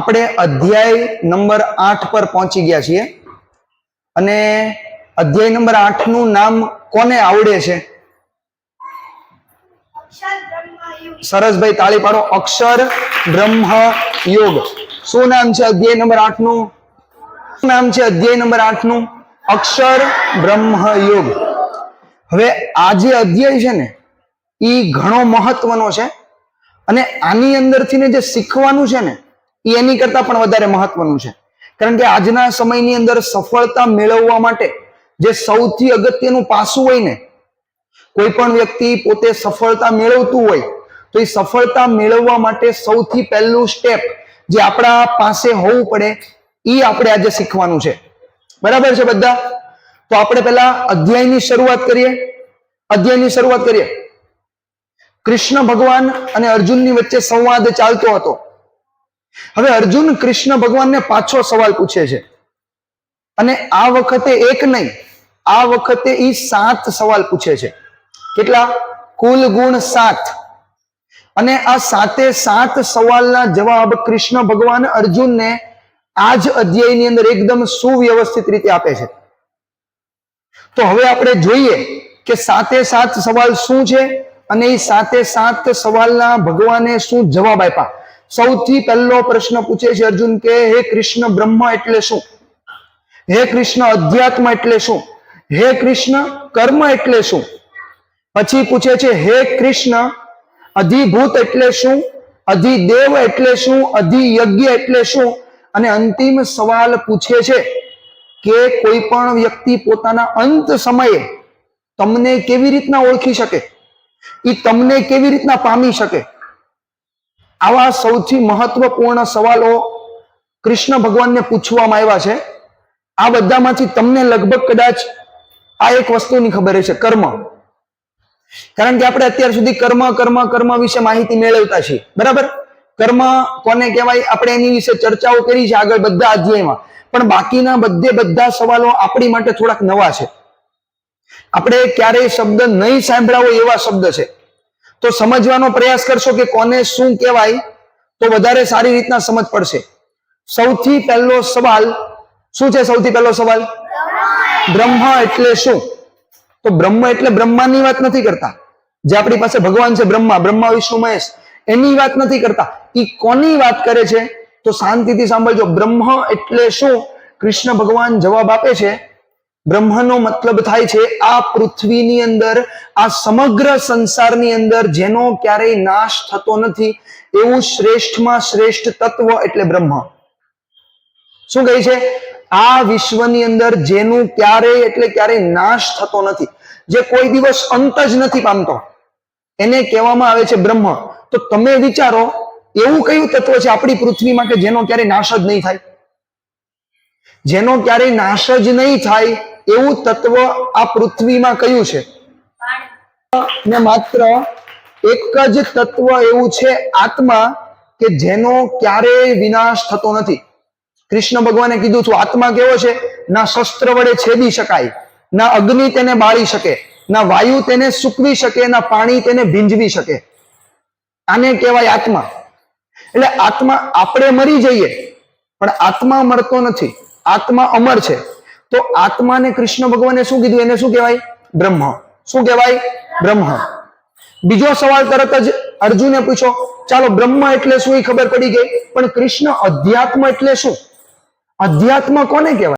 આપણે અધ્યાય નંબર 8 પર પહોંચી ગયા છીએ અને અધ્યાય નંબર 8 નું નામ કોને આવડે છે? સરસ ભાઈ, તાળી પાડો. અક્ષર બ્રહ્મ યોગ. શું નામ છે અધ્યાય નંબર 8 નું? નામ છે અધ્યાય નંબર 8 નું અક્ષર બ્રહ્મ યોગ. હવે આ જે અધ્યાય છે ને એ ઘણો મહત્વનો છે અને આની અંદરથી ને જે શીખવાનું છે ને એ એની કરતા પણ વધારે મહત્વનું છે. કારણ કે આજના સમયની અંદર સફળતા મેળવવા માટે જે સૌથી અગત્યનું પાસું હોય ને, કોઈ પણ વ્યક્તિ પોતે સફળતા મેળવતું હોય તો એ સફળતા મેળવવા માટે સૌથી પહેલું સ્ટેપ જે આપણા પાસે હોવું પડે એ આપણે આજે શીખવાનું છે. બરાબર છે બધા? તો આપણે પહેલા અધ્યાયની શરૂઆત કરીએ. કૃષ્ણ ભગવાન અને અર્જુનની વચ્ચે સંવાદ ચાલતો હતો. હવે અર્જુન કૃષ્ણ ભગવાનને પાછો સવાલ પૂછે છે અને આ વખતે એક નહીં, આ વખતે એ 7 સવાલ પૂછે છે. કેટલા? કુલ ગુણ 7. અને આ 7 સવાલના જવાબ કૃષ્ણ ભગવાન અર્જુનને આ જ અધ્યાયની અંદર એકદમ સુવ્યવસ્થિત રીતે આપે છે. તો હવે આપણે જોઈએ કે 7 સવાલ શું છે અને એ 7 સવાલના ભગવાને શું જવાબ આપ્યા. સૌથી પહેલો પ્રશ્ન પૂછે છે અર્જુન કે હે કૃષ્ણ, બ્રહ્મ એટલે શું? હે કૃષ્ણ, અધ્યાત્મ એટલે શું? હે કૃષ્ણ, કર્મ એટલે શું? પછી પૂછે છે હે કૃષ્ણ, અધિભૂત એટલે શું? અધિદેવ એટલે શું? અધિયજ્ઞ એટલે શું? અને અંતિમ સવાલ પૂછે છે કે કોઈ પણ વ્યક્તિ પોતાના અંત સમયે તમને કેવી રીતના ઓળખી શકે, એ તમને કેવી રીતના પામી શકે. આવા સૌથી મહત્વપૂર્ણ સવાલો કૃષ્ણ ભગવાનને પૂછવામાં આવ્યા છે. આ બધામાંથી તમને લગભગ કદાચ આ એક વસ્તુની ખબર છે, કર્મ. કારણ કે આપણે અત્યાર સુધી કર્મ વિશે માહિતી મેળવતા છીએ. બરાબર? કર્મ કોને કહેવાય આપણે એની વિશે ચર્ચાઓ કરી છે આગળ બધા અધ્યાયમાં, પણ બાકીના બધા સવાલો આપણી માટે થોડાક નવા છે. આપણે ક્યારેય શબ્દ નહીં સાંભળ્યા હોય એવા શબ્દ છે. તો સમજવાનો પ્રયાસ કરશો કે કોને શું કહેવાય તો વધારે સારી રીતના સમજ પડશે. સૌથી પહેલો સવાલ શું છે? સૌથી પહેલો સવાલ બ્રહ્મ એટલે શું? તો બ્રહ્મ એટલે બ્રહ્માની વાત નથી કરતા. જે આપણી પાસે ભગવાન છે બ્રહ્મા વિષ્ણુ મહેશ, એની વાત નથી કરતા. એ કોની વાત કરે છે? તો શાંતિથી સાંભળજો. બ્રહ્મ એટલે શું? કૃષ્ણ ભગવાન જવાબ આપે છે બ્રહ્મનો મતલબ થાય છે આ પૃથ્વીની અંદર, આ સમગ્ર સંસારની અંદર જેનો ક્યારેય નાશ થતો નથી એવું શ્રેષ્ઠમાં શ્રેષ્ઠ તત્વ એટલે બ્રહ્મ. શું કહે છે? આ વિશ્વની અંદર જેનું ક્યારેય નાશ થતો નથી, જે કોઈ દિવસ અંત જ નથી પામતો, એને કહેવામાં આવે છે બ્રહ્મ. તો તમે વિચારો એવું કયું તત્વ છે આપણી પૃથ્વીમાં કે જેનો ક્યારેય નાશ જ નહીં થાય? જેનો ક્યારેય નાશ જ નહીં થાય એવું તત્વ આ પૃથ્વીમાં કયું છે? ને માત્ર એક જ તત્વ એવું છે આત્મા કે જેનો ક્યારેય વિનાશ થતો નથી. કૃષ્ણ ભગવાને કીધું હતું આત્મા કેવો છે? ના શસ્ત્ર વડે છેદી શકાય, ના અગ્નિ તેને બાળી શકે, ના વાયુ તેને સૂકવી શકે, ના પાણી તેને ભીંજવી શકે. આને કહેવાય આત્મા. એટલે આત્મા, આપણે મરી જઈએ પણ આત્મા મરતો નથી, આત્મા અમર છે. તો આત્માને કૃષ્ણ ભગવાને શું કીધું? એને શું કહેવાય? બ્રહ્મ. શું કહેવાય? બ્રહ્મ. બીજો સવાલ તરત જ અર્જુને પૂછ્યો. ચાલો, બ્રહ્મ એટલે શું એ ખબર પડી ગઈ, પણ કૃષ્ણ, અધ્યાત્મ એટલે શું? અધ્યાત્મ કોને કહેવાય?